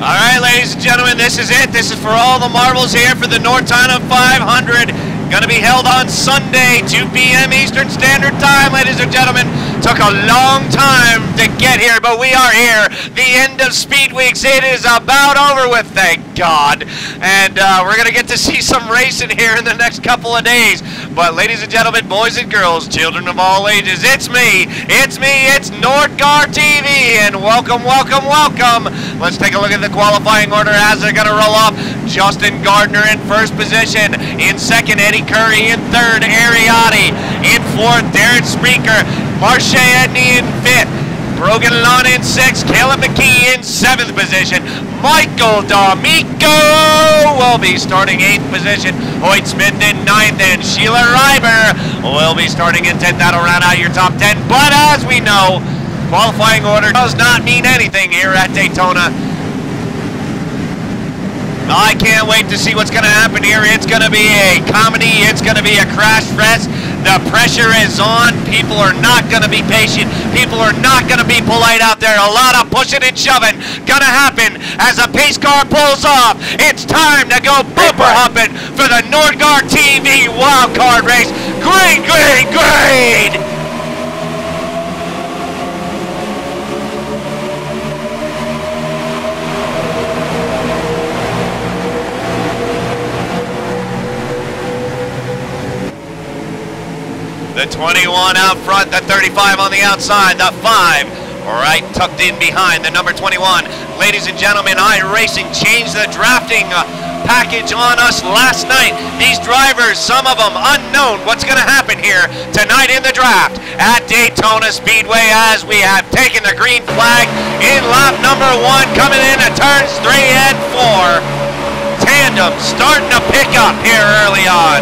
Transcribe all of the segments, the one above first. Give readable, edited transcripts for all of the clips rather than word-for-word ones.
All right, ladies and gentlemen, this is it. This is for all the marbles here for the NORDTONA 500. Going to be held on Sunday, 2 p.m. Eastern Standard Time, ladies and gentlemen. Took a long time to get here, but we are here. The end of Speed Weeks. It is about over with, thank God. And we're going to get to see some racing here in the next couple of days. But ladies and gentlemen, boys and girls, children of all ages, it's me, it's NORDTONA TV, and welcome, welcome, welcome. Let's take a look at the qualifying order as they're going to roll off. Justin Gardner in first position. In second, Eddie Curry. In third, Ariati. In fourth, Darren Spreaker. Marche Edney in fifth. Brogan Lon in sixth. Caleb McKee in seventh position. Michael D'Amico will be starting eighth position. Hoyt Smith in ninth, and Sheila Reiber will be starting in 10th. That'll round out your top 10. But as we know, qualifying order does not mean anything here at Daytona. I can't wait to see what's going to happen here. It's going to be a comedy. It's going to be a crash fest. The pressure is on. People are not going to be patient. People are not going to be polite out there. A lot of pushing and shoving going to happen as a pace car pulls off. It's time to go bumper hopping for the NORDTONA TV Wildcard race. Great, great, great! The 21 out front, the 35 on the outside, the 5 right tucked in behind, the number 21. Ladies and gentlemen, iRacing changed the drafting package on us last night. These drivers, some of them unknown. What's going to happen here tonight in the draft at Daytona Speedway as we have taken the green flag in lap number 1, coming in at turns 3 and 4. Tandem starting to pick up here early on.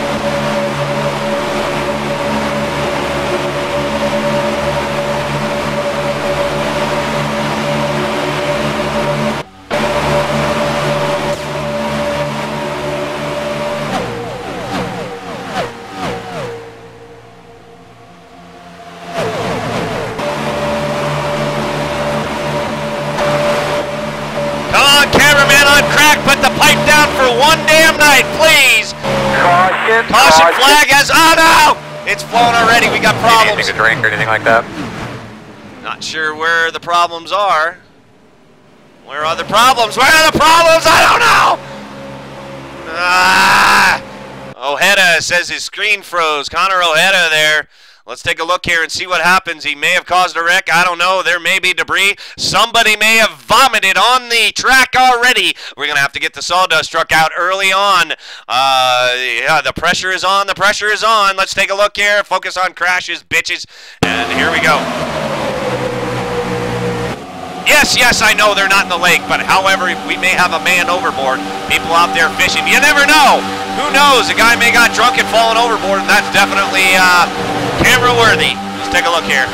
Put the pipe down for one damn night, please. Caution flag has, oh no! It's flown already, we got problems. Anything to drink or anything like that? Not sure where the problems are. Where are the problems? Where are the problems? I don't know! Ojeda says his screen froze. Connor Ojeda there. Let's take a look here and see what happens. He may have caused a wreck. I don't know. There may be debris. Somebody may have vomited on the track already. We're going to have to get the sawdust truck out early on. Yeah, the pressure is on. The pressure is on. Let's take a look here. Focus on crashes, bitches. And here we go. Yes, yes, I know they're not in the lake, but however, we may have a man overboard. People out there fishing. You never know. Who knows? A guy may got drunk and fallen overboard, and that's definitely camera worthy. Let's take a look here.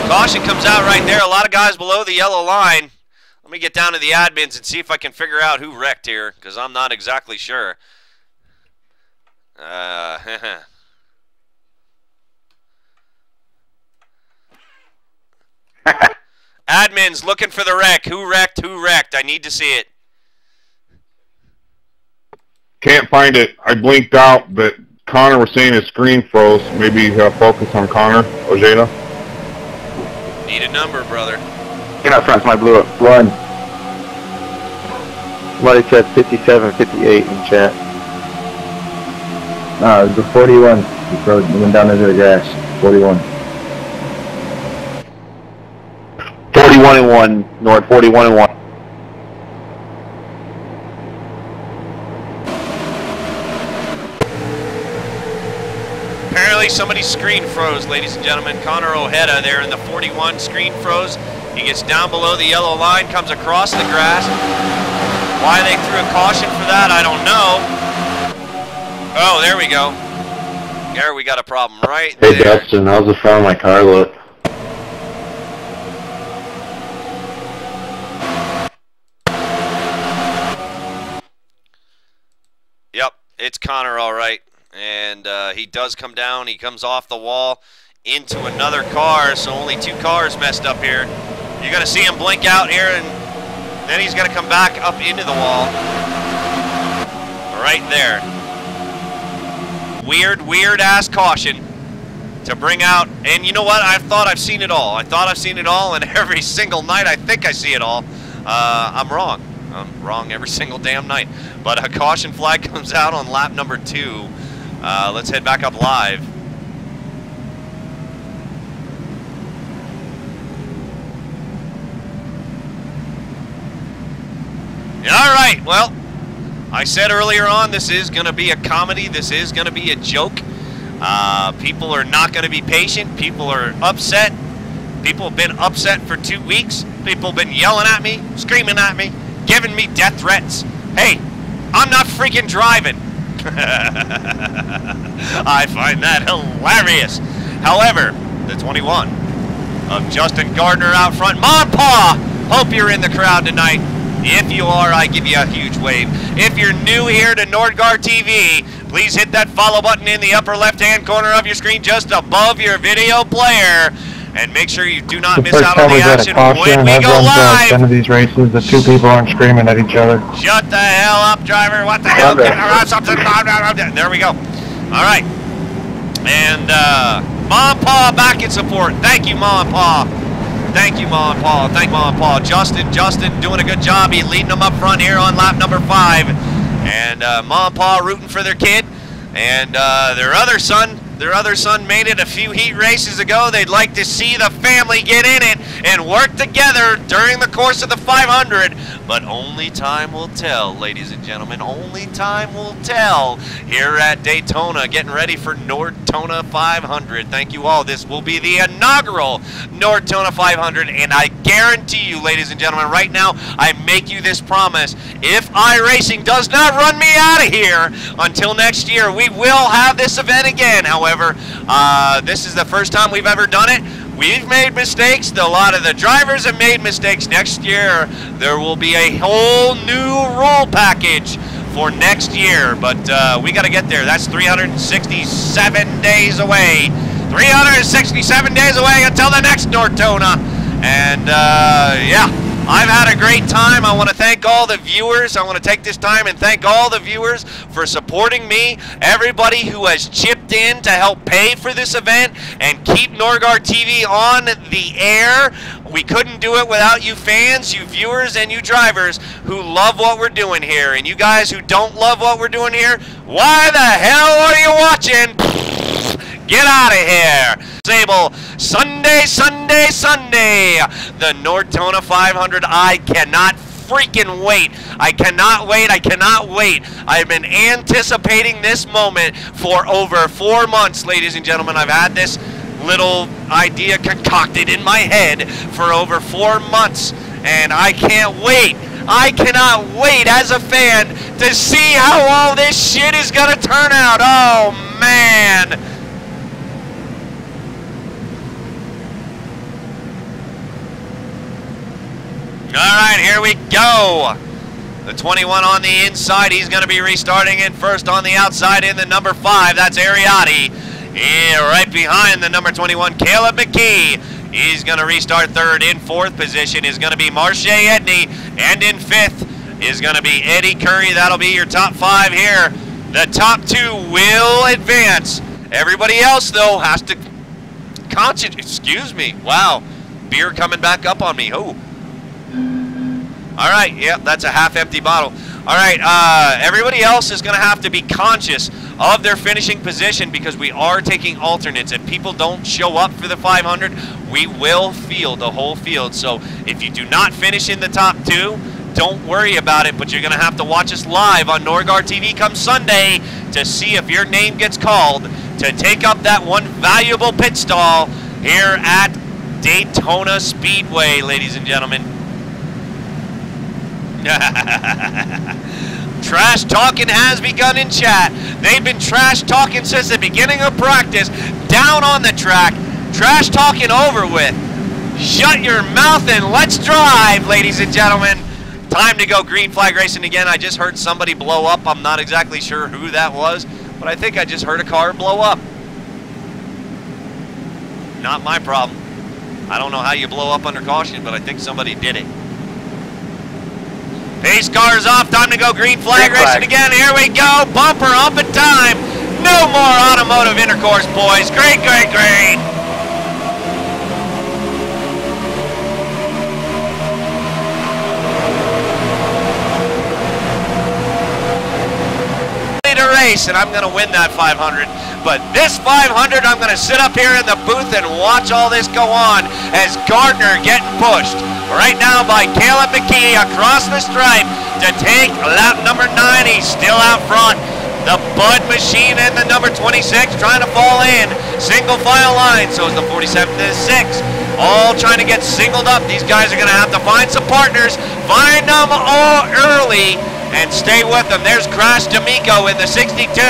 Caution comes out right there. A lot of guys below the yellow line. Let me get down to the admins and see if I can figure out who wrecked here, because I'm not exactly sure. Admins looking for the wreck. Who wrecked? Who wrecked? I need to see it. Can't find it. I blinked out, but Connor was saying his screen froze. Maybe focus on Connor Ojeda. Need a number, brother. Get out front, my blew up. Run. Somebody said 57, 58 in chat. No, it was the 41. He went down into the grass. 41. 41 and 1, Nord. 41 and 1. Apparently somebody's screen froze, ladies and gentlemen. Connor Ojeda there in the 41 screen froze. He gets down below the yellow line, comes across the grass. Why they threw a caution for that, I don't know. Oh, there we go. There we got a problem right there. Hey Dustin, how's the front of my car look? Yep, it's Connor all right. And he does come down. He comes off the wall into another car, so only 2 cars messed up here. You're going to see him blink out here, and then he's going to come back up into the wall. Right there. Weird ass caution to bring out, and you know what? I thought I've seen it all. I thought I've seen it all, and every single night I think I see it all. I'm wrong. I'm wrong every single damn night. But a caution flag comes out on lap number 2. Let's head back up live. All right, well, I said earlier on, this is going to be a comedy. This is going to be a joke. People are not going to be patient. People are upset. People have been upset for 2 weeks. People have been yelling at me, screaming at me, giving me death threats. Hey, I'm not freaking driving. I find that hilarious. However, the 21 of Justin Gardner out front. Mom, Pa, hope you're in the crowd tonight. If you are, I give you a huge wave. If you're new here to NORDTONA TV, please hit that follow button in the upper left-hand corner of your screen just above your video player. And make sure you do not miss out on the action when we go live. End of these races, the 2 people aren't screaming at each other. Shut the hell up, driver. What the hell? There we go. All right. And Mom and Pa back in support. Thank you, Mom and Pa. Thank you, Mom and Pa. Thank Mom and Pa. Justin doing a good job. He's leading them up front here on lap number 5. And Mom and Pa rooting for their kid. And their other son made it a few heat races ago. They'd like to see the family get in it and work together during the course of the 500. But only time will tell, ladies and gentlemen. Only time will tell here at Daytona, getting ready for NORDTONA 500. Thank you all. This will be the inaugural NORDTONA 500, and I guarantee you, ladies and gentlemen, right now, I make you this promise. If iRacing does not run me out of here until next year, we will have this event again. However, this is the first time we've ever done it. We've made mistakes. A lot of the drivers have made mistakes. Next year, there will be a whole new rule package for next year. But we got to get there. That's 367 days away. 367 days away until the next NORDTONA. And, yeah. I've had a great time. I want to thank all the viewers. I want to take this time and thank all the viewers for supporting me. Everybody who has chipped in to help pay for this event and keep NORDTONA TV on the air. We couldn't do it without you fans, you viewers, and you drivers who love what we're doing here. And you guys who don't love what we're doing here, why the hell are you watching? Get out of here. Sable, Sunday, Sunday, Sunday. The NORDTONA 500. I cannot freaking wait. I cannot wait. I cannot wait. I've been anticipating this moment for over 4 months, ladies and gentlemen. I've had this little idea concocted in my head for over 4 months, and I can't wait. I cannot wait as a fan to see how all this shit is going to turn out. Oh, man. All right, here we go. The 21 on the inside. He's going to be restarting in first on the outside in the number 5. That's Ariotti. Yeah, right behind the number 21, Caleb McKee. He's going to restart third. In fourth position is going to be Marche Edney. And in fifth is going to be Eddie Curry. That'll be your top 5 here. The top 2 will advance. Everybody else, though, has to concentrate. Excuse me. Wow. Beer coming back up on me. Oh. All right, yep, that's a half-empty bottle. All right, everybody else is going to have to be conscious of their finishing position because we are taking alternates. If people don't show up for the 500, we will field the whole field. So if you do not finish in the top 2, don't worry about it, but you're going to have to watch us live on NORDTONA TV come Sunday to see if your name gets called to take up that one valuable pit stall here at Daytona Speedway, ladies and gentlemen. Trash talking has begun in chat. They've been trash talking since the beginning of practice. Down on the track. Trash talking over with. Shut your mouth and let's drive, ladies and gentlemen. Time to go green flag racing again. I just heard somebody blow up. I'm not exactly sure who that was, but I think I just heard a car blow up. Not my problem. I don't know how you blow up under caution, but I think somebody did it. Pace car is off. Time to go green flag racing again. Here we go. Bumper up in time. No more automotive intercourse, boys. Great, great, great. To race, and I'm going to win that 500. But this 500, I'm going to sit up here in the booth and watch all this go on as Gardner getting pushed right now by Caleb McKee across the stripe to take lap number 9. He's still out front. The Bud Machine and the number 26 trying to fall in. Single file line, so is the 47 to 6. All trying to get singled up. These guys are going to have to find some partners. Find them all early and stay with them. There's Crash D'Amico in the 62.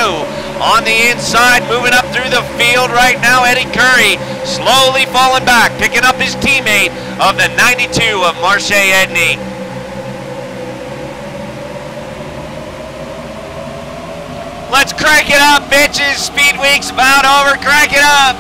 On the inside, moving up through the field right now, Eddie Curry slowly falling back, picking up his teammate of the 92 of Marche Edney. Let's crank it up, bitches. Speed Week's about over. Crank it up.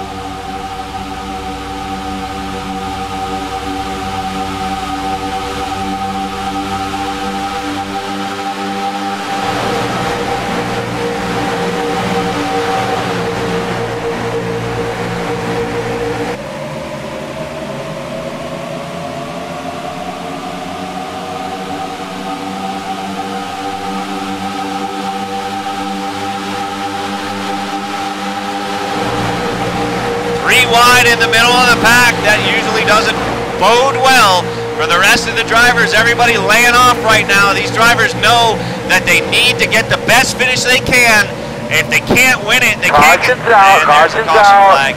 Wide in the middle of the pack. That usually doesn't bode well for the rest of the drivers. Everybody laying off right now. These drivers know that they need to get the best finish they can. If they can't win it, they can't get it. Caution's out. Flag.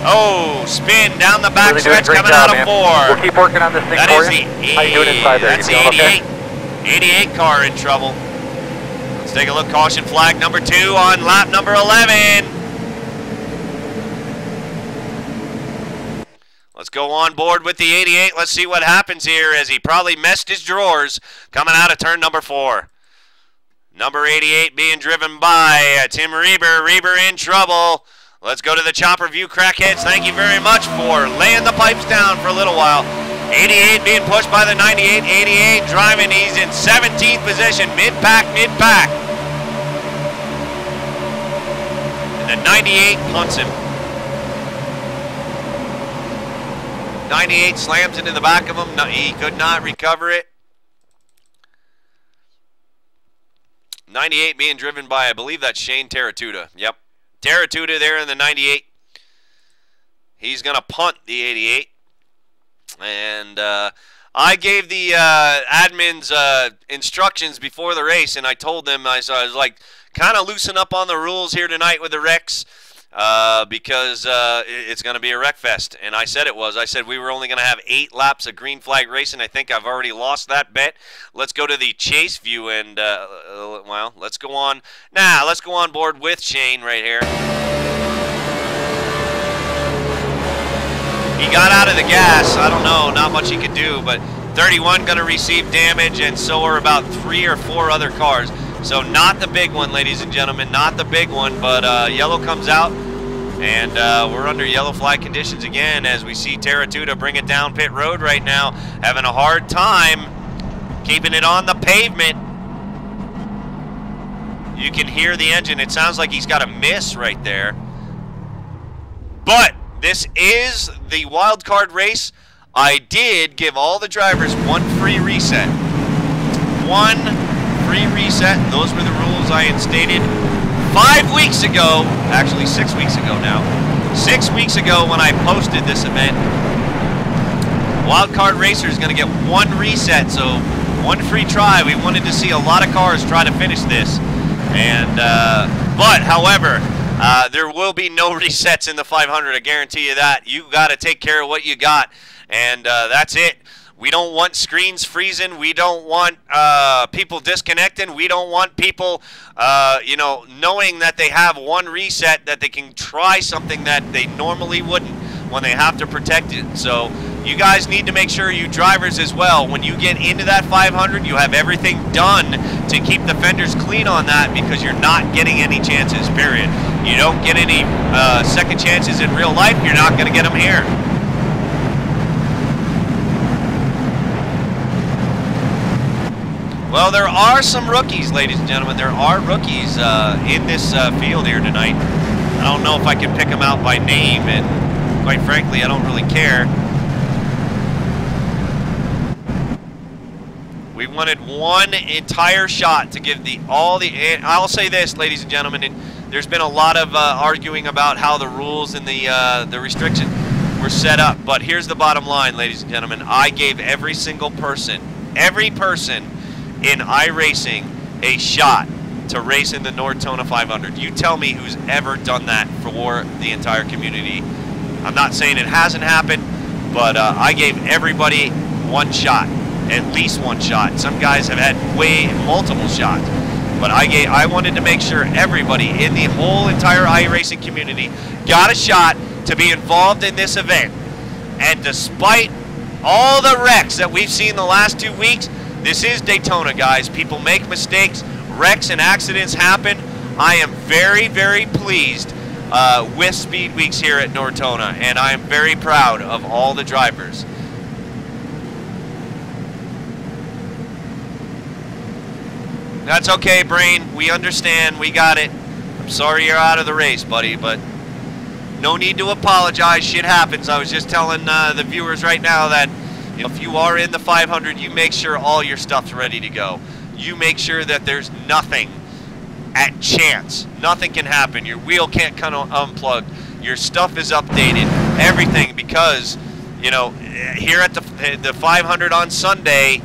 Oh, spin down the back stretch coming out of 4. We'll keep working on this thing for you. How you doing inside there? That's the 88 car in trouble. Let's take a look. Caution flag number 2 on lap number 11. Let's go on board with the 88. Let's see what happens here as he probably messed his drawers coming out of turn number 4. Number 88 being driven by Tim Reber. Reber in trouble. Let's go to the chopper view, crackheads. Thank you very much for laying the pipes down for a little while. 88 being pushed by the 98. 88 driving. He's in 17th position. Mid-pack, mid-pack. And the 98 punts him. 98 slams into the back of him. No, he could not recover it. 98 being driven by, I believe that's Shane Terratuta. Yep. Terratuta there in the 98. He's going to punt the 88. And I gave the admins instructions before the race, and I told them, I was like, kind of loosen up on the rules here tonight with the wrecks. Because it's going to be a wreck fest, and I said it was. I said we were only going to have 8 laps of green flag racing. I think I've already lost that bet. Let's go to the chase view, and well, let's go on. Let's go on board with Shane right here. He got out of the gas. I don't know, not much he could do, but 31 going to receive damage, and so are about 3 or 4 other cars. So not the big one, ladies and gentlemen, not the big one, but yellow comes out, and we're under yellow flag conditions again as we see Terratuta bring it down pit road right now, having a hard time keeping it on the pavement. You can hear the engine. It sounds like he's got a miss right there. But this is the wild card race. I did give all the drivers 1 free reset. 1 free reset. Those were the rules I instated 5 weeks ago, actually 6 weeks ago now. 6 weeks ago when I posted this event. Wildcard Racer is going to get 1 reset, so 1 free try. We wanted to see a lot of cars try to finish this. And, but, however, There will be no resets in the 500, I guarantee you that. You got to take care of what you got, and that's it. We don't want screens freezing. We don't want people disconnecting. We don't want people, you know, knowing that they have one reset, that they can try something that they normally wouldn't when they have to protect it. So you guys need to make sure, you drivers as well, when you get into that 500, you have everything done to keep the fenders clean on that, because you're not getting any chances, period. You don't get any second chances in real life, you're not going to get them here. Well, there are some rookies, ladies and gentlemen. There are rookies in this field here tonight. I don't know if I can pick them out by name, and quite frankly, I don't really care. We wanted one entire shot to give I'll say this, ladies and gentlemen, and there's been a lot of arguing about how the rules and the restrictions were set up, but here's the bottom line, ladies and gentlemen. I gave every single person, in iRacing a shot to race in the NORDTONA 500. You tell me who's ever done that for the entire community. I'm not saying it hasn't happened, but I gave everybody one shot, at least one shot. Some guys have had multiple shots, but I wanted to make sure everybody in the whole entire iRacing community got a shot to be involved in this event. And despite all the wrecks that we've seen the last 2 weeks, this is Daytona, guys. People make mistakes. Wrecks and accidents happen. I am very, very pleased with Speed Weeks here at NORDTONA, and I am very proud of all the drivers. That's okay, Brain. We understand. We got it. I'm sorry you're out of the race, buddy, but no need to apologize. Shit happens. I was just telling the viewers right now that if you are in the 500, you make sure all your stuff's ready to go. You make sure that there's nothing at chance. Nothing can happen. Your wheel can't come unplugged. Your stuff is updated. Everything, because, you know, here at the 500 on Sunday,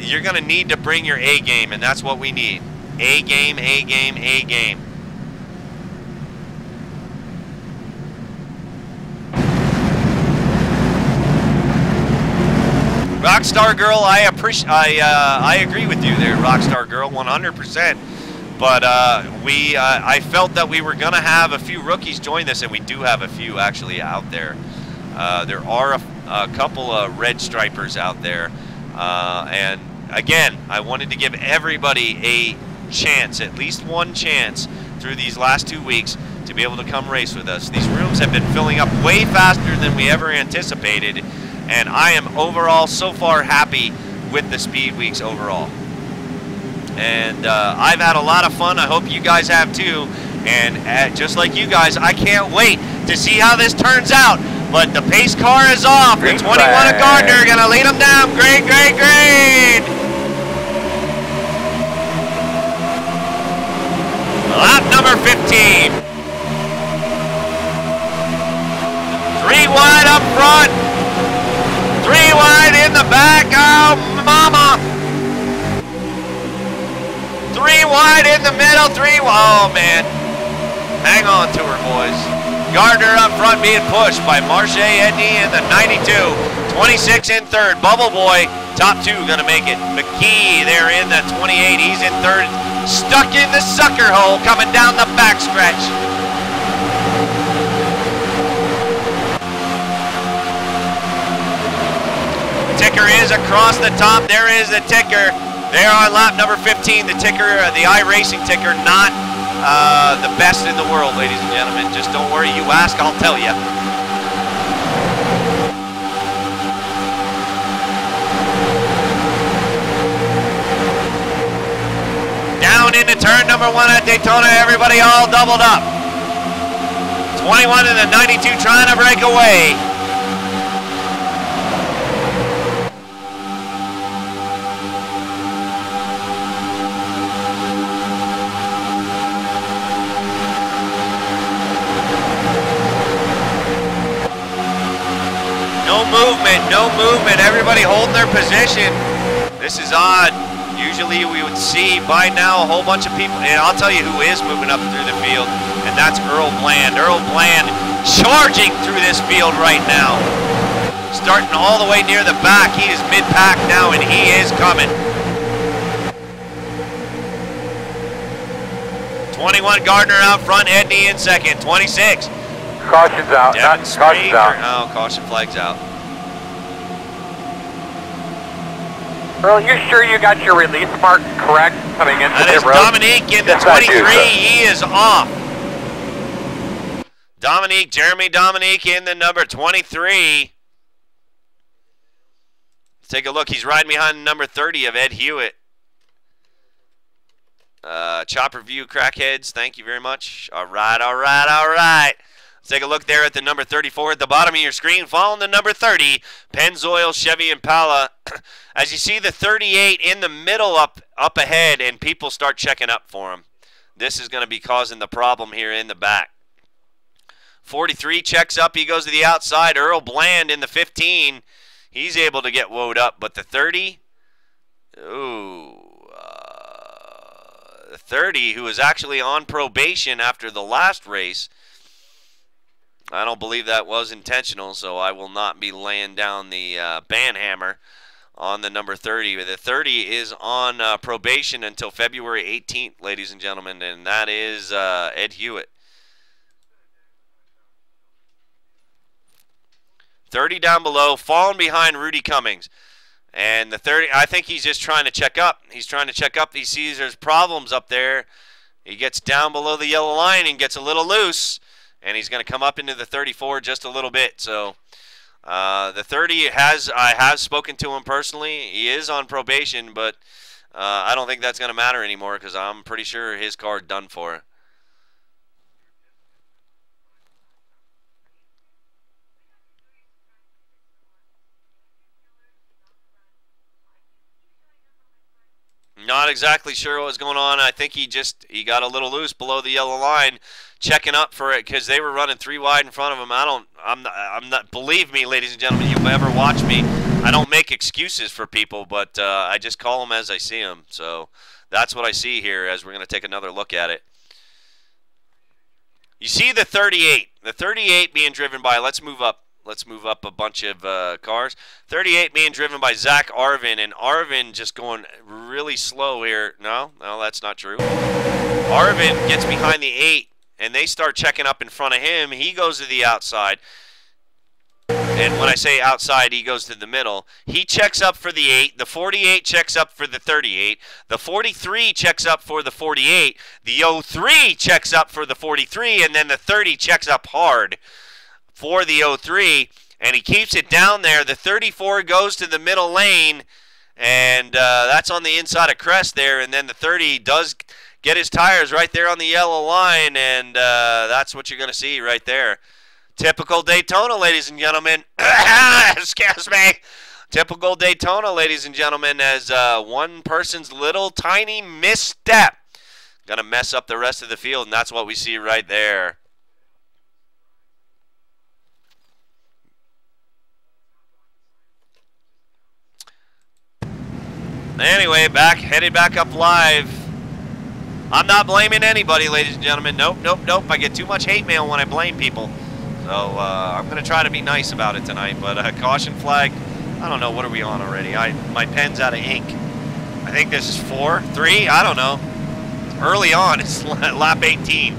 you're going to need to bring your A game, and that's what we need. A game, A game, A game. Rockstar Girl, I agree with you there, Rockstar Girl, 100%. But I felt that we were going to have a few rookies join this, and we do have a few actually out there. There are a couple of red stripers out there. And again, I wanted to give everybody a chance, at least one chance, through these last 2 weeks to be able to come race with us. These rooms have been filling up way faster than we ever anticipated. And I am overall so far happy with the Speed Weeks overall. And I've had a lot of fun. I hope you guys have too. And just like you guys, I can't wait to see how this turns out. But the pace car is off. The 21 of Gardner gonna lead them down. Great, great, great. Lap number 15. 3 wide up front. 3 wide in the back. Oh, mama. 3 wide in the middle. 3. Oh, man. Hang on to her, boys. Gardner up front being pushed by Marche Edney in the 92. 26 in third. Bubble Boy, top 2, going to make it. McKee there in the 28. He's in third. Stuck in the sucker hole coming down the backstretch. Ticker is across the top. There is the ticker. There on lap number 15. The ticker, the iRacing ticker, not the best in the world, ladies and gentlemen. Just don't worry. You ask, I'll tell you. Down into turn number 1 at Daytona. Everybody all doubled up. 21 in the 92 trying to break away. No movement, everybody holding their position. This is odd. Usually we would see by now a whole bunch of people, and I'll tell you who is moving up through the field, and that's Earl Bland. Earl Bland charging through this field right now. Starting all the way near the back. He is mid-pack now, and he is coming. 21 Gardner out front, Edney in second. 26. Caution's out. Caution's out. Oh, caution flag's out. Earl, you sure you got your release mark correct coming into That is the road? Dominique in the 23. He is off. Jeremy Dominique in the number 23. Let's take a look. He's riding behind the number 30 of Ed Hewitt. Chopper View Crackheads, thank you very much. All right. Let's take a look there at the number 34 at the bottom of your screen, following the number 30, Pennzoil Chevy Impala. As you see the 38 in the middle up ahead, and people start checking up for him. This is going to be causing the problem here in the back. 43 checks up. He goes to the outside. Earl Bland in the 15. He's able to get woed up, but the 30, the 30, who was actually on probation after the last race, I don't believe that was intentional, so I will not be laying down the ban hammer on the number 30. The 30 is on probation until February 18th, ladies and gentlemen, and that is Ed Hewitt. 30 down below, falling behind Rudy Cummings. And the 30, I think he's just trying to check up. He's trying to check up. He sees there's problems up there. He gets down below the yellow line and gets a little loose. And he's going to come up into the 34 just a little bit. So the 30 I have spoken to him personally. He is on probation, but I don't think that's going to matter anymore because I'm pretty sure his car's done for. Not exactly sure what was going on. I think he got a little loose below the yellow line, checking up for it because they were running 3 wide in front of him. I'm not. Believe me, ladies and gentlemen, you've ever watched me, I don't make excuses for people, but I just call them as I see them. So that's what I see here as we're going to take another look at it. You see the 38. The 38 being driven by. Let's move up. Let's move up a bunch of cars. 38 being driven by Zach Arvin, and Arvin just going really slow here. No, that's not true. Arvin gets behind the 8, and they start checking up in front of him. He goes to the outside, and when I say outside, he goes to the middle. He checks up for the 8. The 48 checks up for the 38. The 43 checks up for the 48. The 03 checks up for the 43, and then the 30 checks up hard for the 03, and he keeps it down there. The 34 goes to the middle lane, and that's on the inside of Crest there, and then the 30 does get his tires right there on the yellow line, and that's what you're going to see right there. Typical Daytona, ladies and gentlemen. Excuse me. Typical Daytona, ladies and gentlemen, as one person's little tiny misstep going to mess up the rest of the field, and that's what we see right there. Anyway, headed back up live. I'm not blaming anybody, ladies and gentlemen. Nope. I get too much hate mail when I blame people. So I'm going to try to be nice about it tonight. But caution flag, I don't know. What are we on already? My pen's out of ink. I think this is 4, 3, I don't know. Early on, it's lap 18.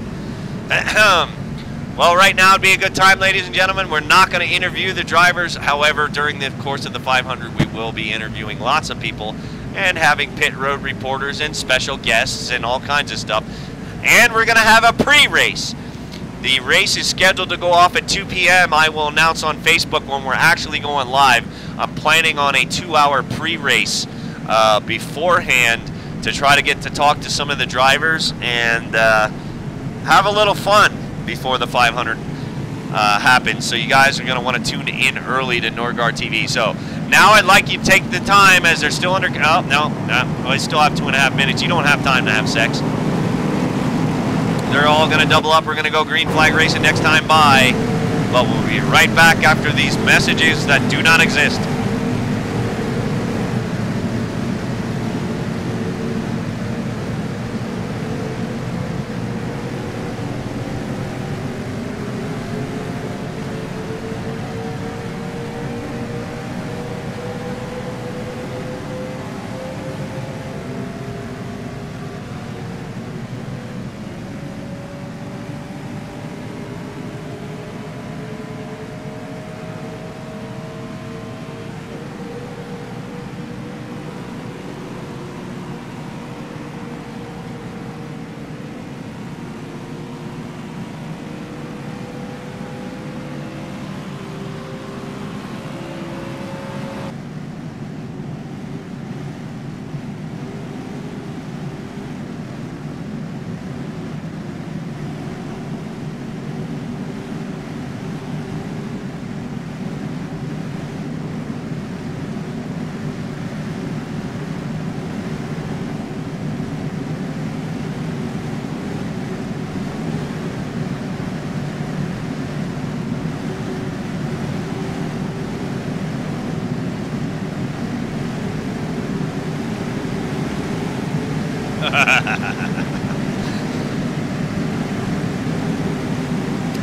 Well, right now would be a good time, ladies and gentlemen. We're not going to interview the drivers. However, during the course of the 500, we will be interviewing lots of people and having pit road reporters and special guests and all kinds of stuff. And we're going to have a pre-race. The race is scheduled to go off at 2 p.m. I will announce on Facebook when we're actually going live. I'm planning on a 2-hour pre-race beforehand to try to get to talk to some of the drivers and have a little fun before the 500 happens. So you guys are going to want to tune in early to NORDTONA TV. So now I'd like you to take the time as they're still under... Oh, no. I still have 2.5 minutes. You don't have time to have sex. They're all going to double up. We're going to go green flag racing next time by. But we'll be right back after these messages that do not exist.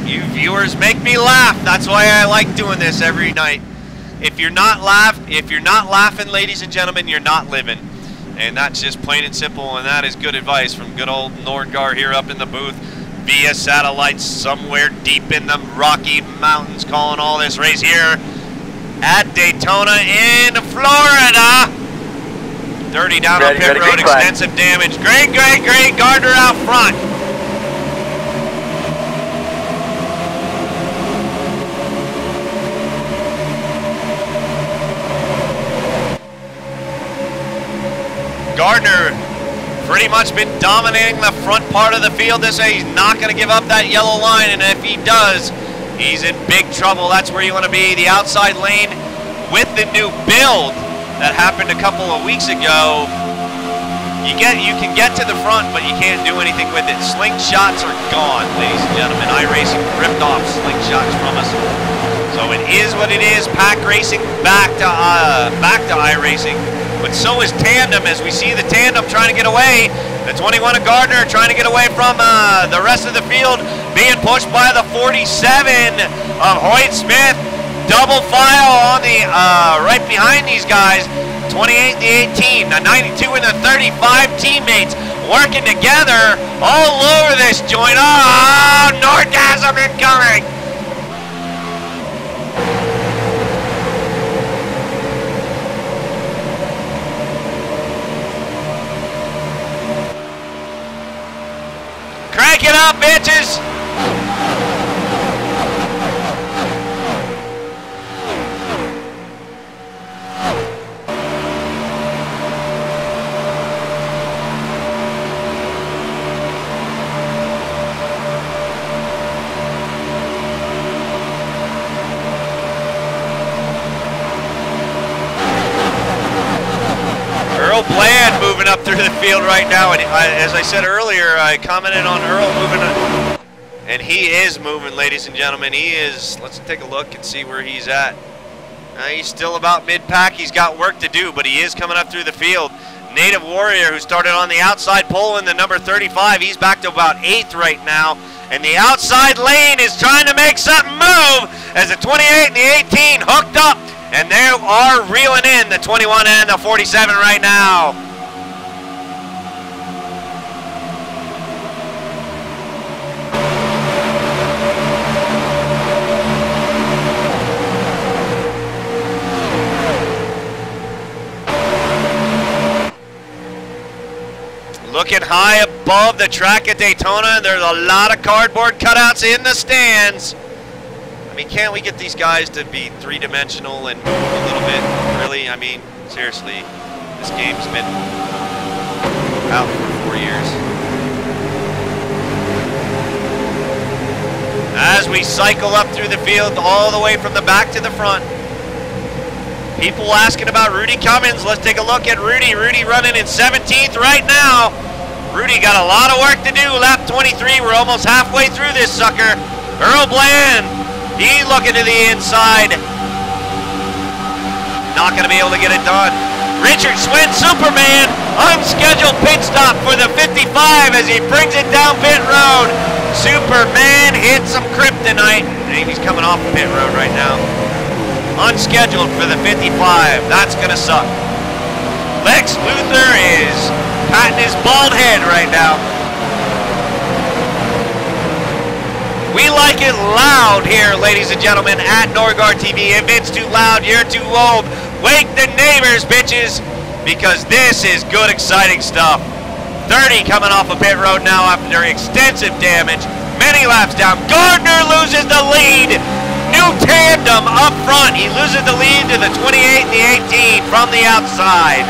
You viewers make me laugh. That's why I like doing this every night. If you're not laughing, ladies and gentlemen, you're not living. And that's just plain and simple, and that is good advice from good old NORDTONA here up in the booth via satellite somewhere deep in the Rocky Mountains, calling all this race here at Daytona in Florida. Dirty down on pit road, extensive damage. Great, great, great. Gardner out front. Gardner pretty much been dominating the front part of the field. This way he's not going to give up that yellow line, and if he does, he's in big trouble. That's where you want to be. The outside lane with the new build that happened a couple of weeks ago. You can get to the front, but you can't do anything with it. Slingshots are gone, ladies and gentlemen. iRacing ripped off slingshots from us. So it is what it is. Pack racing back to iRacing. But so is Tandem, as we see the Tandem trying to get away. The 21 of Gardner trying to get away from the rest of the field, being pushed by the 47 of Hoyt Smith. Double file on the right behind these guys. 28 and the 18, the 92 and the 35 teammates working together all over this joint. Oh, Nordgasm incoming! Crank it up, bitches! Bland moving up through the field right now, and as I said earlier, I commented on Earl moving, and he is moving, ladies and gentlemen. He is. Let's take a look and see where he's at. He's still about mid-pack. He's got work to do, but he is coming up through the field. Native Warrior, who started on the outside pole in the number 35, he's back to about 8th right now, and the outside lane is trying to make something move as the 28 and the 18 hooked up. And they are reeling in the 21 and the 47 right now. Looking high above the track at Daytona. There's a lot of cardboard cutouts in the stands. I mean, can't we get these guys to be three-dimensional and move a little bit? Really? I mean, seriously, this game's been out for 4 years. As we cycle up through the field all the way from the back to the front. People asking about Rudy Cummins. Let's take a look at Rudy. Rudy running in 17th right now. Rudy got a lot of work to do. Lap 23. We're almost halfway through this sucker. Earl Bland. He's looking to the inside. Not going to be able to get it done. Richard Swin, Superman, unscheduled pit stop for the 55 as he brings it down pit road. Superman hit some kryptonite. And he's coming off the pit road right now. Unscheduled for the 55. That's going to suck. Lex Luthor is patting his bald head right now. We like it loud here, ladies and gentlemen, at NORDTONA TV. If it's too loud, you're too old. Wake the neighbors, bitches, because this is good, exciting stuff. 30 coming off of pit road now after extensive damage. Many laps down. Gardner loses the lead. New Tandem up front. He loses the lead to the 28 and the 18 from the outside.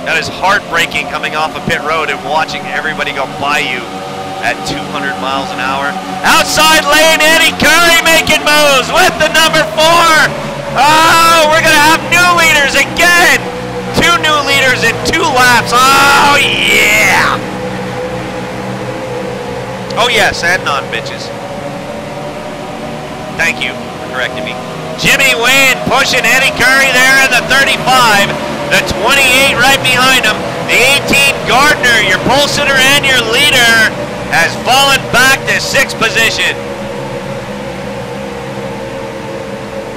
That is heartbreaking coming off of pit road and watching everybody go by you at 200 miles an hour. Outside lane, Eddie Curry making moves with the number 4. Oh, we're going to have new leaders again. 2 new leaders in 2 laps. Oh, yeah. Oh, yes, and non-bitches. Thank you for correcting me. Jimmy Wynn pushing Eddie Curry there in the 35. The 28 right behind him. The 18 Gardner, your pole sitter and your leader, has fallen back to 6th position.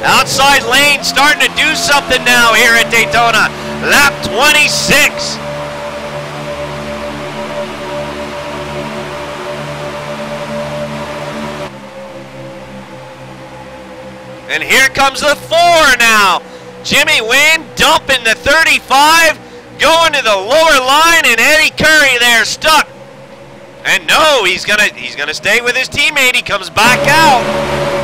Outside lane starting to do something now here at Daytona. Lap 26. And here comes the 4 now. Jimmy Wynn dumping the 35, going to the lower line, and Eddie Curry there stuck. And no, he's gonna stay with his teammate. He comes back out.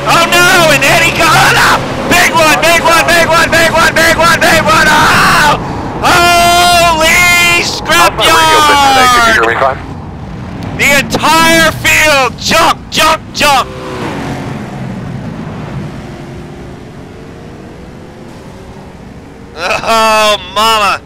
Oh no, and Eddie got up. Big one, big one, big one, big one, big one, big one. Oh! Holy scrapyard! The entire field, jump, jump, jump. Oh, mama.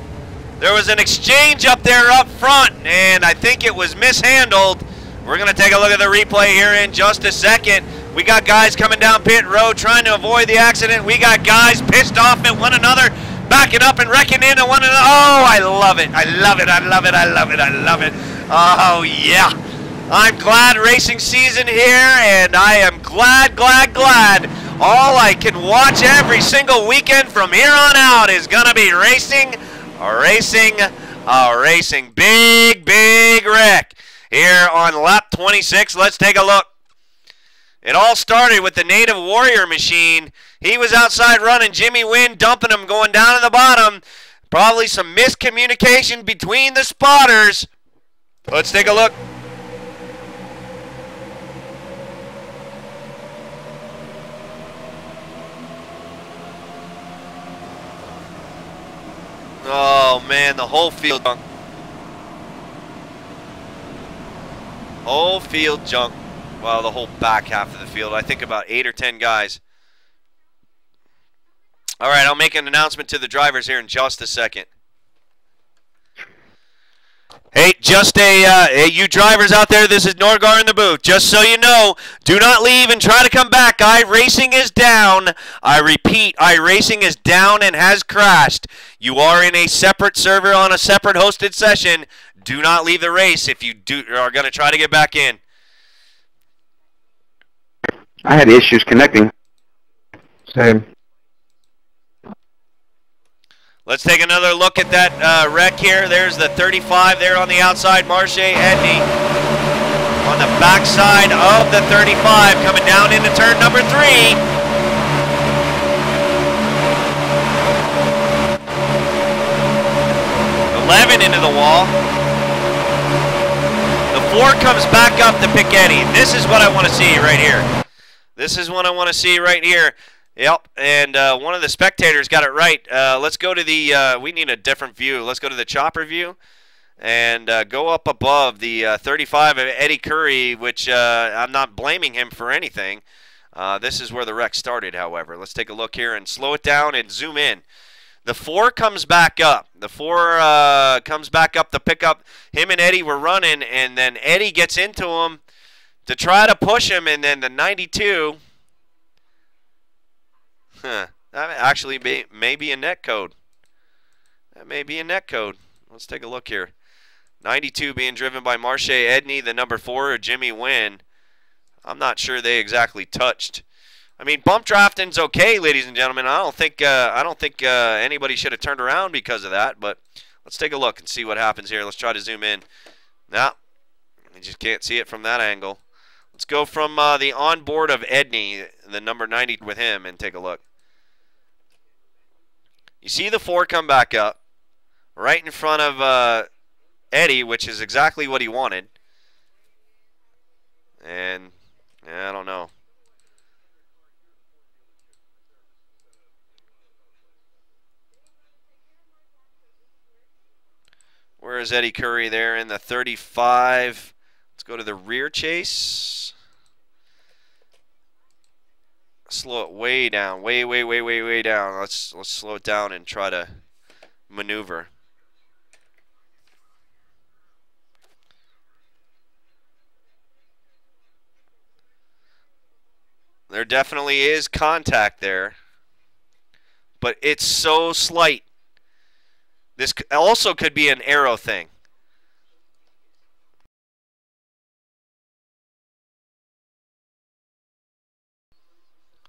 There was an exchange up there up front, and I think it was mishandled. We're going to take a look at the replay here in just a second. We got guys coming down pit road trying to avoid the accident. We got guys pissed off at one another, backing up and wrecking into one another. Oh, I love it. I love it. I love it. I love it. I love it. Oh, yeah. I'm glad racing season here, and I am glad. All I can watch every single weekend from here on out is going to be racing. Big wreck here on lap 26. Let's take a look. It all started with the Native Warrior machine. He was outside running. Jimmy Wynn dumping him, going down to the bottom. Probably some miscommunication between the spotters. Let's take a look. Oh man, the whole field junk. Whole field junk. Well, the whole back half of the field. I think about 8 or 10 guys. All right, I'll make an announcement to the drivers here in just a second. Hey, you drivers out there, this is Norgar in the booth. Just so you know, do not leave and try to come back. iRacing is down. I repeat, iRacing is down and has crashed. You are in a separate server on a separate hosted session. Do not leave the race if you are going to try to get back in. I had issues connecting. Same. Let's take another look at that wreck here. There's the 35 there on the outside, Marche Edney. On the backside of the 35, coming down into turn number 3. Into the wall. The 4 comes back up to pick Eddie. This is what I want to see right here. This is what I want to see right here. Yep, and one of the spectators got it right. Let's go to the, we need a different view. Let's go to the chopper view and go up above the 35 of Eddie Curry, which I'm not blaming him for anything. This is where the wreck started, however. Let's take a look here and slow it down and zoom in. The 4 comes back up. The 4 comes back up to pick up. Him and Eddie were running, and then Eddie gets into him to try to push him, and then the 92. That actually may be a net code. That may be a net code. Let's take a look here. 92 being driven by Marche Edney, the number 4, Jimmy Wynn. I'm not sure they exactly touched. I mean, bump drafting's okay, ladies and gentlemen. I don't think anybody should have turned around because of that. But let's take a look and see what happens here. Let's try to zoom in. No, you just can't see it from that angle. Let's go from the onboard of Edney, the number 90, with him, and take a look. You see the 4 come back up right in front of Eddie, which is exactly what he wanted. And I don't know. Where is Eddie Curry there in the 35? Let's go to the rear chase. Slow it way down, way down. Let's slow it down and try to maneuver. There definitely is contact there, but it's so slight. This also could be an aero thing.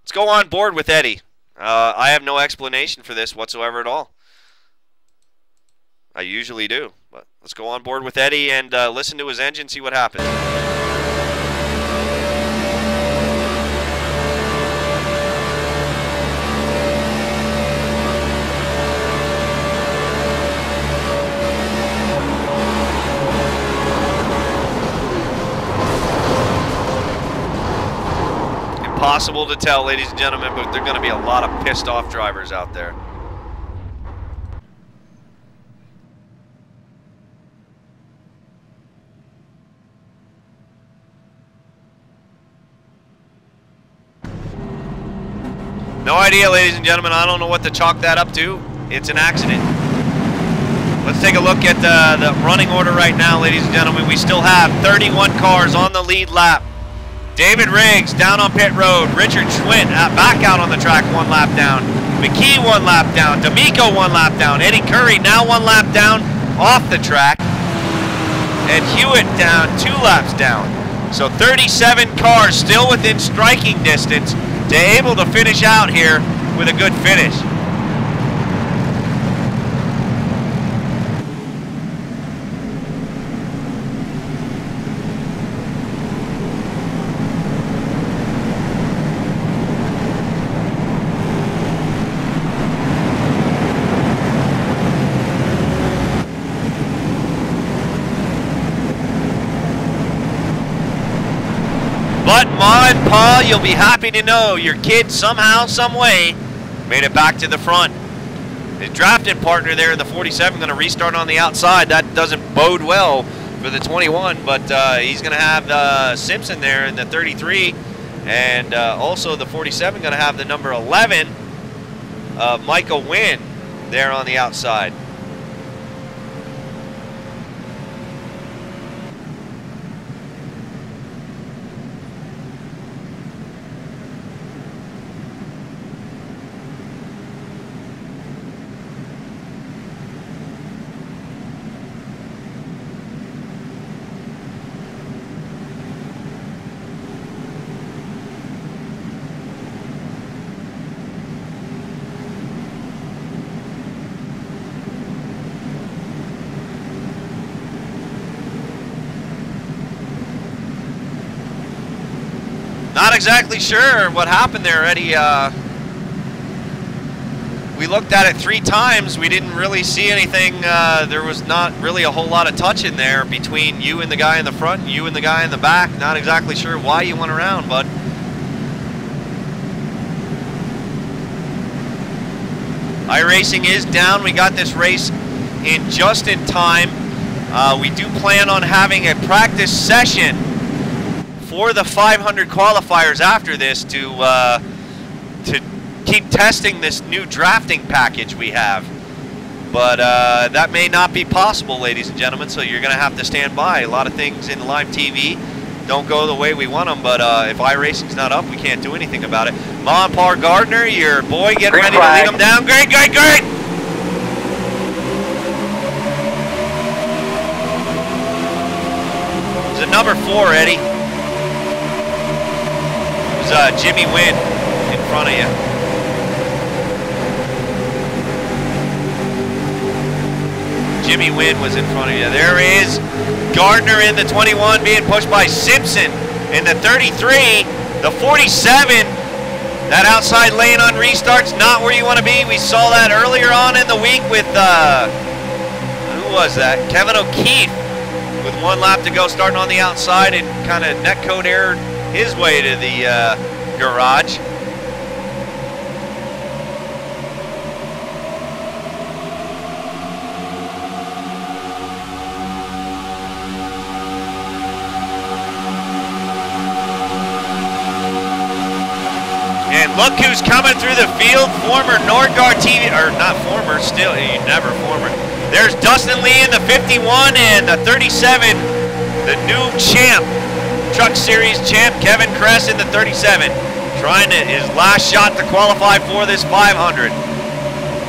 Let's go on board with Eddie. I have no explanation for this whatsoever at all. I usually do, but let's go on board with Eddie and listen to his engine, see what happens. Impossible to tell, ladies and gentlemen, but there are going to be a lot of pissed off drivers out there. No idea, ladies and gentlemen. I don't know what to chalk that up to. It's an accident. Let's take a look at the running order right now, ladies and gentlemen. We still have 31 cars on the lead lap. David Riggs down on pit road. Richard Schwint back out on the track, 1 lap down. McKee 1 lap down. D'Amico 1 lap down. Eddie Curry now 1 lap down off the track. And Hewitt down 2 laps down. So 37 cars still within striking distance to able to finish out here with a good finish. But Ma and Pa, you'll be happy to know your kid somehow, some way, made it back to the front. His drafting partner there in the 47 going to restart on the outside. That doesn't bode well for the 21, but he's going to have Simpson there in the 33, and also the 47 going to have the number 11, Michael Wynn, there on the outside. Not exactly sure what happened there, Eddie. We looked at it 3 times. We didn't really see anything. There was not really a whole lot of touch in there between you and the guy in the front and you and the guy in the back. Not exactly sure why you went around, bud. iRacing is down. We got this race in just in time. We do plan on having a practice session for the 500 qualifiers after this to keep testing this new drafting package we have. But that may not be possible, ladies and gentlemen, so you're going to have to stand by. A lot of things in live TV don't go the way we want them, but if iRacing's not up, we can't do anything about it. Ma and Pa Gardner, your boy, getting ready to lead them down. Great, great, great! It's a number 4, Eddie. Jimmy Wynn in front of you. Jimmy Wynn was in front of you. There is Gardner in the 21 being pushed by Simpson in the 33. The 47, that outside lane on restart's not where you want to be. We saw that earlier on in the week with, who was that? Kevin O'Keefe with 1 lap to go, starting on the outside and kind of netcode aired his way to the garage. And look who's coming through the field, former NORDTONA TV, or not former, still, never former. There's Dustin Lee in the 51 and the 37, the new champ. Truck Series champ Kevin Kress in the 37. trying his last shot to qualify for this 500.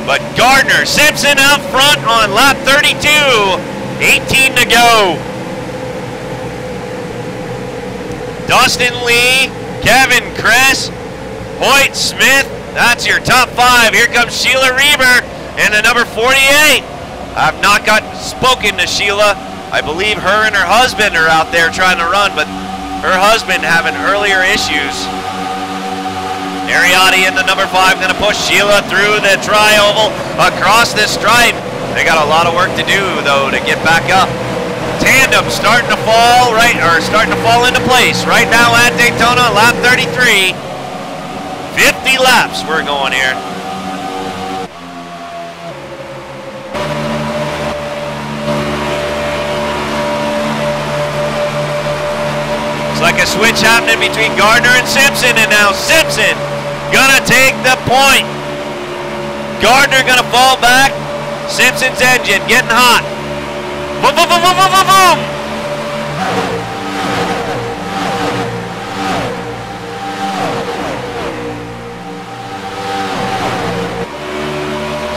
But Gardner, Simpson out front on lap 32. 18 to go. Dustin Lee, Kevin Kress, Hoyt Smith. That's your top 5. Here comes Sheila Reber in the number 48. I've not got spoken to Sheila. I believe her and her husband are out there trying to run, but her husband having earlier issues. Ariotti in the number 5 going to push Sheila through the tri-oval across this stripe. They got a lot of work to do though to get back up. Tandem starting to fall into place right now at Daytona, lap 33. 50 laps we're going here. It's like a switch happening between Gardner and Simpson, and now Simpson gonna take the point. Gardner gonna fall back. Simpson's engine getting hot. Boom, boom, boom, boom, boom, boom, boom.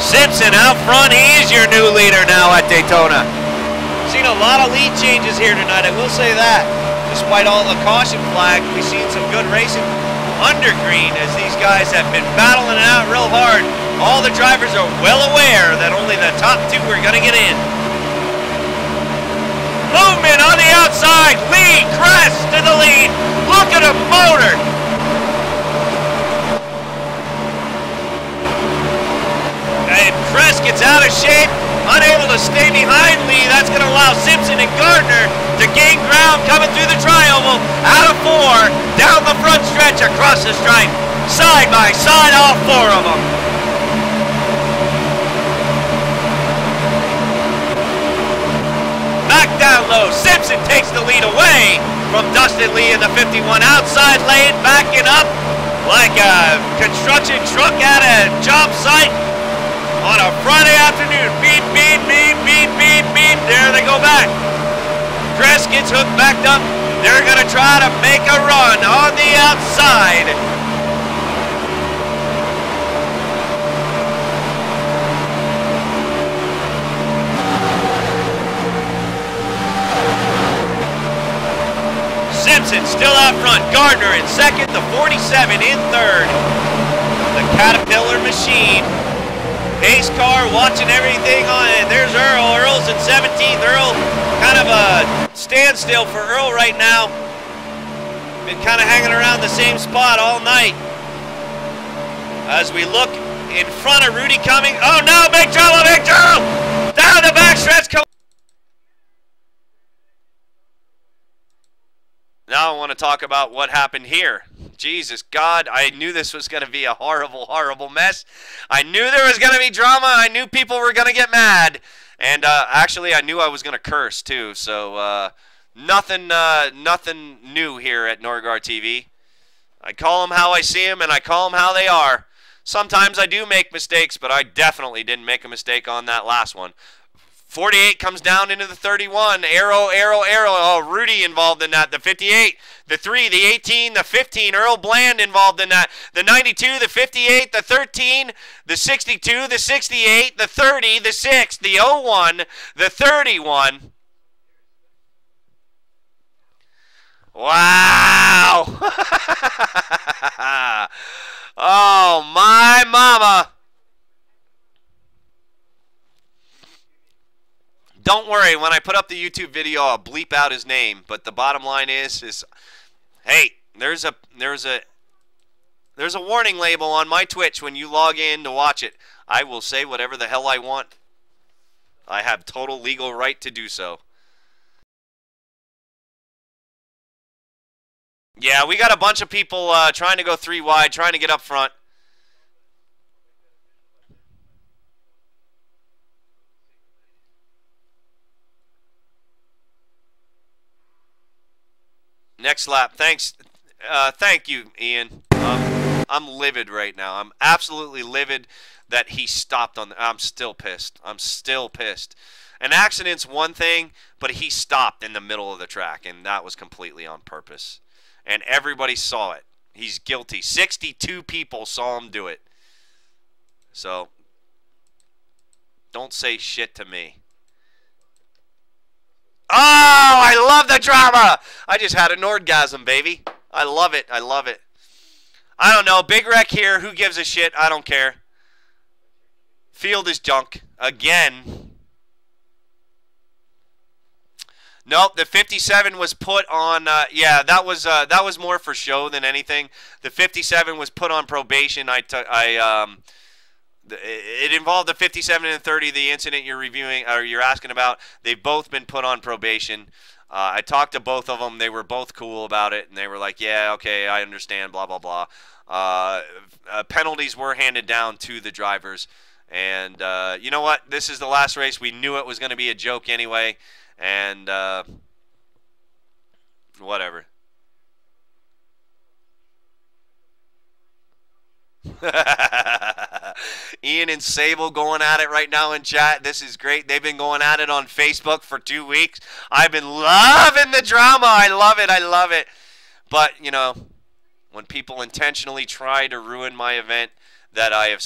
Simpson out front. He's your new leader now at Daytona. Seen a lot of lead changes here tonight, I will say that. Despite all the caution flag, we've seen some good racing under green as these guys have been battling it out real hard. All the drivers are well aware that only the top 2 are going to get in. Movement on the outside. Lee Kress to the lead. Look at a motor. And Kress gets out of shape, unable to stay behind Lee. That's going to allow Simpson and Gardner to gain ground coming through the tri-oval. Out of 4, down the front stretch across the stripe. Side by side, all 4 of them. Back down low. Simpson takes the lead away from Dustin Lee in the 51 outside lane, backing up like a construction truck at a job site on a Friday afternoon. Beep, beep, beep, beep, beep, beep. There they go back. Kress gets hooked back up. They're going to try to make a run on the outside. Simpson still out front. Gardner in second. The 47 in third. The Caterpillar machine. Pace car watching everything on it. There's Earl. Earl's in 17th. Earl, kind of a standstill for Earl right now. Been kind of hanging around the same spot all night. As we look in front of Rudy coming. Oh no, big trouble, big trouble! Down the backstretch. Now I want to talk about what happened here. Jesus God, I knew this was going to be a horrible, horrible mess. I knew there was going to be drama. I knew people were going to get mad. And actually, I knew I was going to curse too. So nothing new here at NORDTONA TV. I call them how I see them, and I call them how they are. Sometimes I do make mistakes, but I definitely didn't make a mistake on that last one. 48 comes down into the 31. Arrow, arrow, arrow. Oh, Rudy involved in that. The 58, the 3, the 18, the 15. Earl Bland involved in that. The 92, the 58, the 13, the 62, the 68, the 30, the 6, the 01, the 31. Wow. Oh, my mama. Don't worry, when I put up the YouTube video, I'll bleep out his name. But the bottom line is hey, there's a warning label on my Twitch when you log in to watch it. I will say whatever the hell I want. I have total legal right to do so. Yeah, we got a bunch of people trying to go 3 wide, trying to get up front. Next lap. Thanks. Thank you, Ian. I'm livid right now. I'm absolutely livid that he stopped on the... I'm still pissed. I'm still pissed. An accident's one thing, but he stopped in the middle of the track, and that was completely on purpose. And everybody saw it. He's guilty. 62 people saw him do it. So, don't say shit to me. Oh, I love the drama. I just had a Nordgasm, baby. I love it. I love it. I don't know. Big wreck here. Who gives a shit? I don't care. Field is junk. Again. Nope, the 57 was put on, yeah, that was more for show than anything. The 57 was put on probation. It involved the 57 and 30, the incident you're reviewing, or you're asking about. They've both been put on probation. I talked to both of them. They were both cool about it, and they were like, yeah, okay, I understand, blah, blah, blah. Penalties were handed down to the drivers. And you know what? This is the last race. We knew it was going to be a joke anyway. And whatever. Ian and Sable going at it right now in chat. This is great. They've been going at it on Facebook for 2 weeks. I've been loving the drama. I love it. I love it. But, you know, when people intentionally try to ruin my event that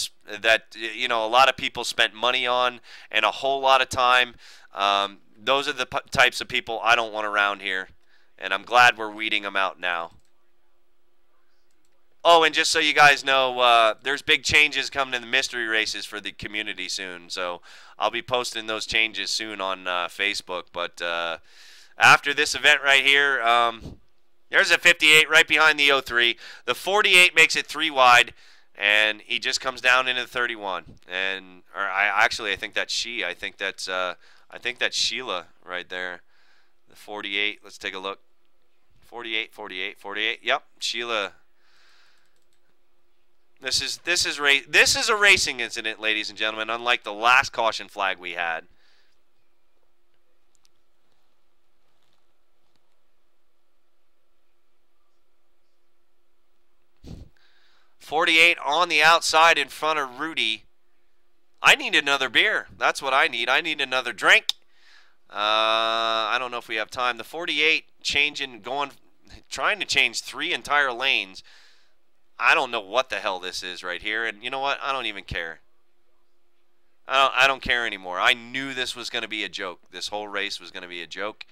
you know, a lot of people spent money on and a whole lot of time, those are the types of people I don't want around here, and I'm glad we're weeding them out now. Oh, and just so you guys know, there's big changes coming in the mystery races for the community soon, so I'll be posting those changes soon on Facebook. But after this event right here, there's a 58 right behind the 03. The 48 makes it 3 wide, and he just comes down into the 31. And I think that's she. I think that's Sheila right there. The 48. Let's take a look. 48, 48, 48. Yep, Sheila. This is a racing incident, ladies and gentlemen, unlike the last caution flag we had. .48 on the outside in front of Rudy. I need another beer. That's what I need. I need another drink. I don't know if we have time. The 48 trying to change 3 entire lanes. I don't know what the hell this is right here. And you know what? I don't even care. I don't care anymore. I knew this was going to be a joke. This whole race was going to be a joke.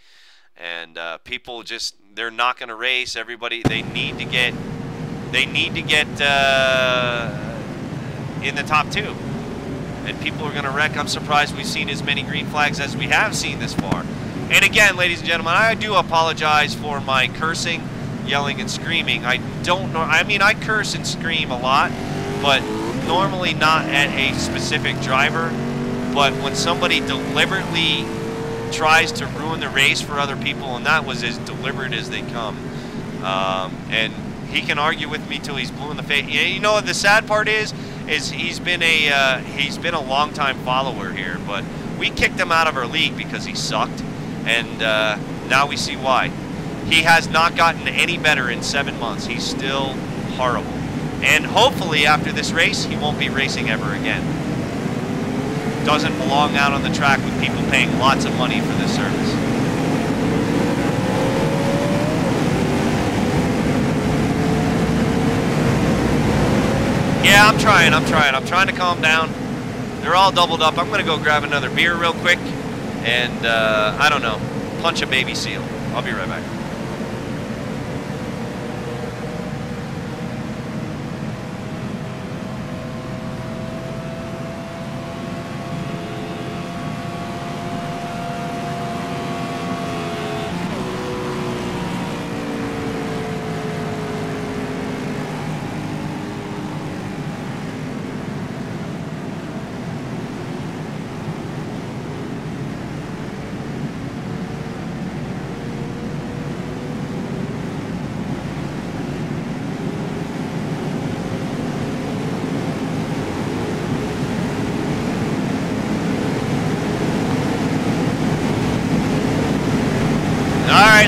And people just, they're not going to race. Everybody, they need to get in the top 2. And people are going to wreck. I'm surprised we've seen as many green flags as we have seen this far. And again, ladies and gentlemen, I do apologize for my cursing, yelling, and screaming. I don't know. I mean, I curse and scream a lot, but normally not at a specific driver. But when somebody deliberately tries to ruin the race for other people, and that was as deliberate as they come. And he can argue with me till he's blue in the face. You know what the sad part is he's been a long-time follower here, but we kicked him out of our league because he sucked, and now we see why. He has not gotten any better in 7 months. He's still horrible, and hopefully after this race he won't be racing ever again. Doesn't belong out on the track with people paying lots of money for this service. Yeah, I'm trying to calm down. They're all doubled up. I'm going to go grab another beer real quick and, I don't know, punch a baby seal. I'll be right back.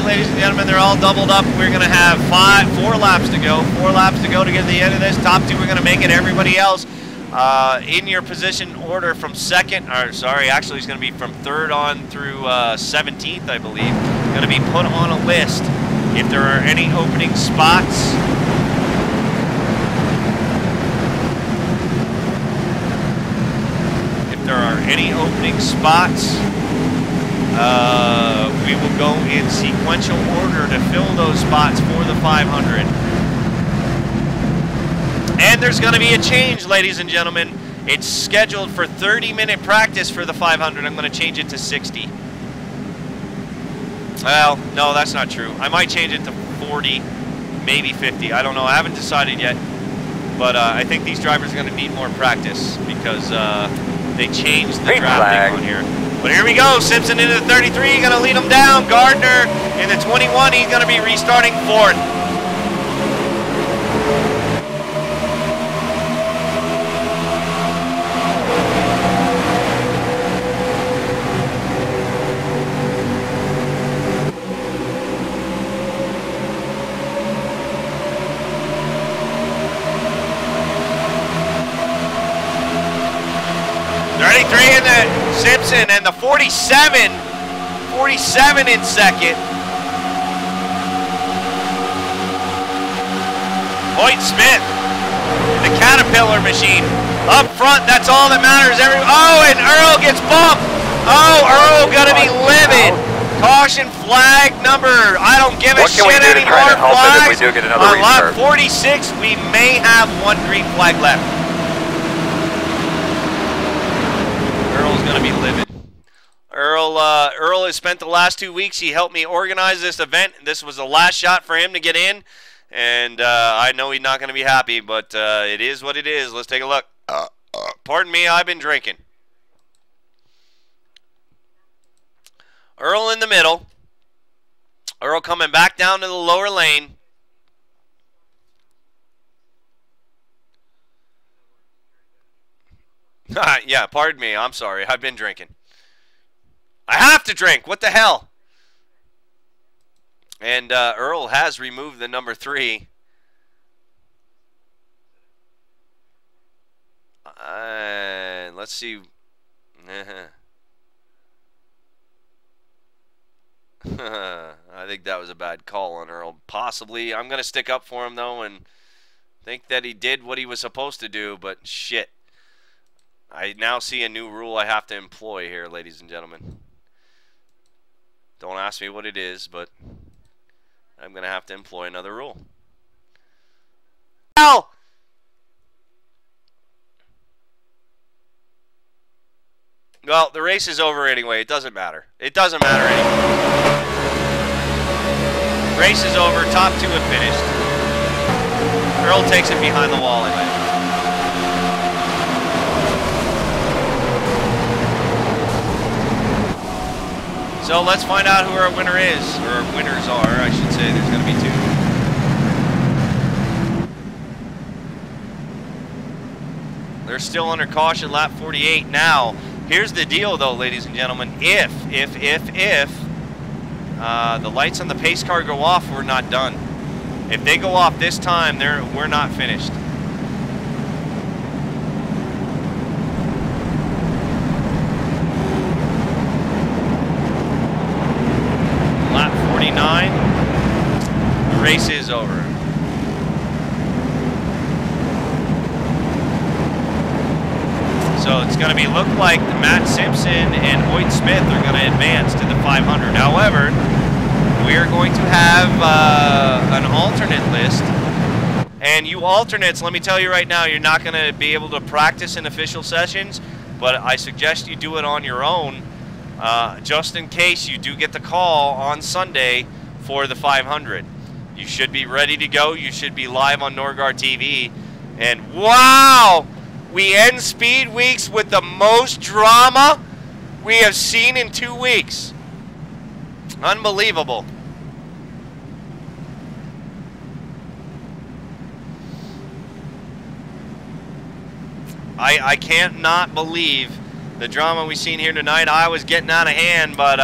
Ladies and gentlemen, they're all doubled up. We're going to have 4 laps to go. 4 laps to go to get to the end of this. Top 2 we're going to make it. Everybody else in your position order from second, or sorry, actually it's going to be from 3rd on through 17th, I believe. Going to be put on a list. If there are any opening spots, any opening spots, we will go in sequential order to fill those spots for the 500. And there's going to be a change, ladies and gentlemen. It's scheduled for 30-minute practice for the 500. I'm going to change it to 60. Well, no, that's not true. I might change it to 40, maybe 50. I don't know. I haven't decided yet. But I think these drivers are going to need more practice because they changed the drafting on here. But here we go. Simpson into the 33. Going to lead him down. Gardner in the 21. He's going to be restarting 4th. In the Simpson and the 47 in second. Hoyt Smith, the Caterpillar machine. Up front, that's all that matters. Oh, and Earl gets bumped. Oh, Earl gonna be livid. Caution flag number, I don't give a shit anymore. Flags on lap 46, we may have 1 green flag left. Earl's gonna be livid. Earl has spent the last 2 weeks. He helped me organize this event. This was the last shot for him to get in, and I know he's not gonna be happy, but it is what it is. Let's take a look. Pardon me, I've been drinking. Earl in the middle. Earl coming back down to the lower lane. Yeah, pardon me. I'm sorry. I've been drinking. I have to drink. What the hell? And Earl has removed the number 3. Let's see. I think that was a bad call on Earl. Possibly. I'm going to stick up for him, though, and think that he did what he was supposed to do, but shit. I now see a new rule I have to employ here, ladies and gentlemen. Don't ask me what it is, but I'm going to have to employ another rule. Ow! Well, the race is over anyway. It doesn't matter. It doesn't matter anymore. Race is over. Top 2 have finished. Earl takes it behind the wall anyway. So let's find out who our winner is, or our winners are, I should say. There's going to be 2. They're still under caution, lap 48. Now, here's the deal, though, ladies and gentlemen. If the lights on the pace car go off, we're not done. If they go off this time, we're not finished. Lap 49, the race is over. So it's going to look like Matt Simpson and Hoyt Smith are going to advance to the 500. However, we are going to have an alternate list. And you alternates, let me tell you right now, you're not going to be able to practice in official sessions, but I suggest you do it on your own, just in case you do get the call on Sunday for the 500. You should be ready to go. You should be live on NORDTONA TV. And wow! We end speed weeks with the most drama we have seen in 2 weeks. Unbelievable. I can't not believe the drama we've seen here tonight. I was getting out of hand, but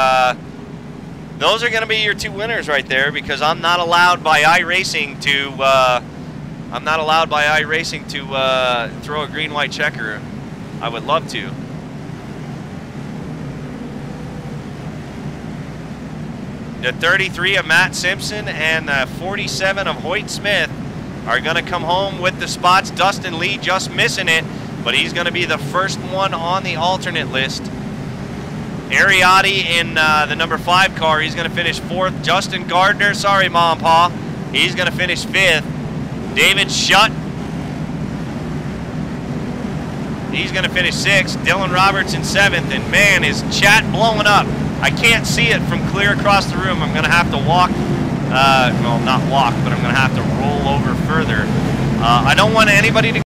those are going to be your 2 winners right there, because I'm not allowed by iRacing to throw a green-white checker. I would love to. The 33 of Matt Simpson and the 47 of Hoyt Smith are going to come home with the spots. Dustin Lee just missing it. but he's going to be the first one on the alternate list. Ariotti in the number 5 car, he's going to finish 4th. Justin Gardner, sorry Mom and Pa, he's going to finish 5th. David Shutt, he's going to finish 6th. Dylan Roberts in 7th, and man, is chat blowing up. I can't see it from clear across the room. I'm going to have to walk, well, not walk, but I'm going to have to roll over further. I don't want anybody to